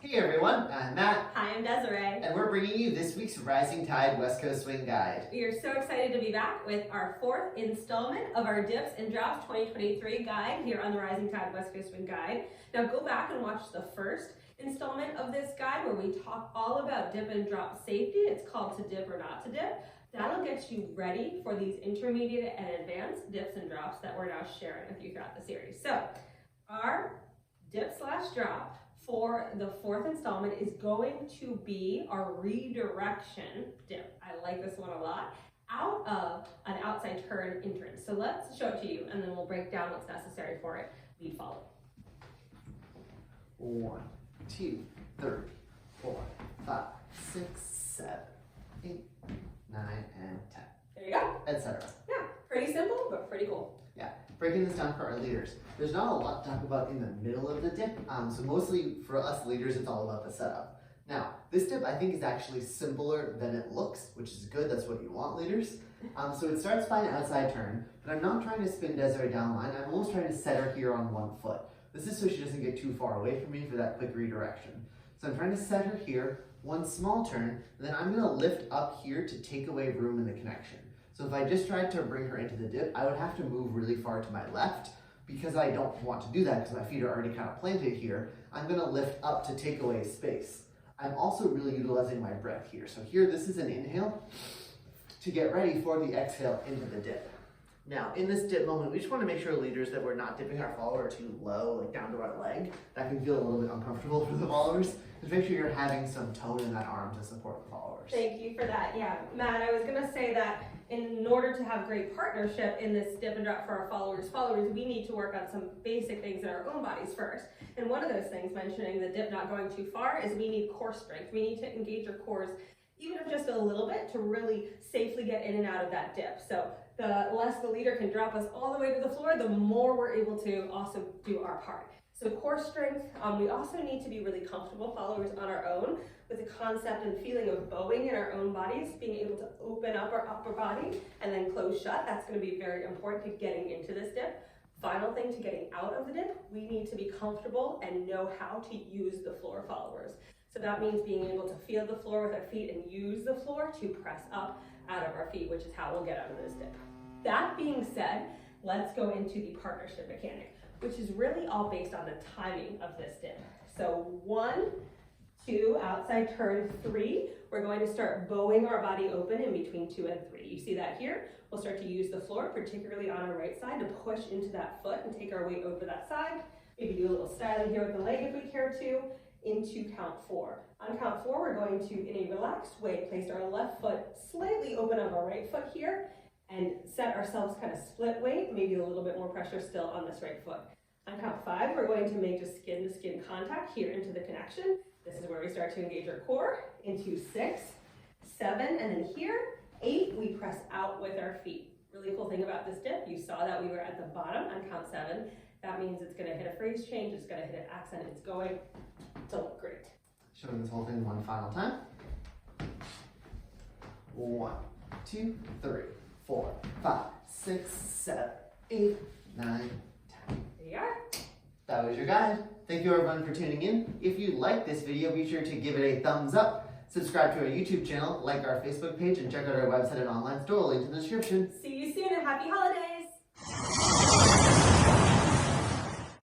Hey everyone, I'm Matt. Hi, I'm Desiree. And we're bringing you this week's Rising Tide West Coast Swing Guide. We are so excited to be back with our fourth installment of our Dips and Drops 2023 guide here on the Rising Tide West Coast Swing Guide. Now go back and watch the first installment of this guide where we talk all about dip and drop safety. It's called To Dip or Not to Dip. That'll get you ready for these intermediate and advanced dips and drops that we're now sharing with you throughout the series. So our dip/drop for the fourth installment is going to be our redirection dip. I like this one a lot. Out of an outside turn entrance. So let's show it to you and then we'll break down what's necessary for it. Lead follow. 1, 2, 3, 4, 5, 6, 7, 8, 9, and 10. There you go. Etc. Yeah, pretty simple, but pretty cool. Yeah, breaking this down for our leaders. There's not a lot to talk about in the middle of the dip, so mostly for us leaders, it's all about the setup. Now, this dip I think is actually simpler than it looks, which is good, that's what you want, leaders. So it starts by an outside turn, but I'm not trying to spin Desiree down line, I'm almost trying to set her here on one foot. This is so she doesn't get too far away from me for that quick redirection. So I'm trying to set her here, one small turn, and then I'm gonna lift up here to take away room in the connection. So if I just tried to bring her into the dip, I would have to move really far to my left because I don't want to do that because my feet are already kind of planted here. I'm gonna lift up to take away space. I'm also really utilizing my breath here. So here, this is an inhale to get ready for the exhale into the dip. Now, in this dip moment, we just want to make sure, leaders, that we're not dipping our follower too low, like down to our leg. That can feel a little bit uncomfortable for the followers. Just make sure you're having some tone in that arm to support the followers. Thank you for that. Yeah, Matt, I was gonna say that in order to have great partnership in this dip and drop for our followers, we need to work on some basic things in our own bodies first. And one of those things, mentioning the dip not going too far, is we need core strength. We need to engage our cores, even if just a little bit, to really safely get in and out of that dip. So the less the leader can drop us all the way to the floor, the more we're able to also do our part. So core strength, we also need to be really comfortable followers on our own with the concept and feeling of bowing in our own bodies, being able to open up our upper body and then close shut. That's going to be very important to getting into this dip. Final thing, to getting out of the dip, we need to be comfortable and know how to use the floor, followers. So that means being able to feel the floor with our feet and use the floor to press up out of our feet, which is how we'll get out of this dip. That being said, let's go into the partnership mechanic, which is really all based on the timing of this dip. So 1, 2, outside turn, 3, we're going to start bowing our body open in between 2 and 3. You see that here? We'll start to use the floor, particularly on our right side, to push into that foot and take our weight over that side. Maybe do a little styling here with the leg if we care to, into count 4. On count 4, we're going to, in a relaxed way, place our left foot slightly open on our right foot here and set ourselves kind of split weight, maybe a little bit more pressure still on this right foot. On count 5, we're going to make just skin-to-skin contact here into the connection. This is where we start to engage our core. Into 6, 7, and then here, 8, we press out with our feet. Really cool thing about this dip, you saw that we were at the bottom on count 7. That means it's gonna hit a phrase change, it's gonna hit an accent, it's going to look great. Showing this whole thing one final time. 1, 2, 3, 4, 5, 6, 7, 8, 9, 10. There you are. That was your guide. Thank you everyone for tuning in. If you liked this video, be sure to give it a thumbs up, subscribe to our YouTube channel, like our Facebook page, and check out our website and online store, link in the description. See you soon and happy holidays!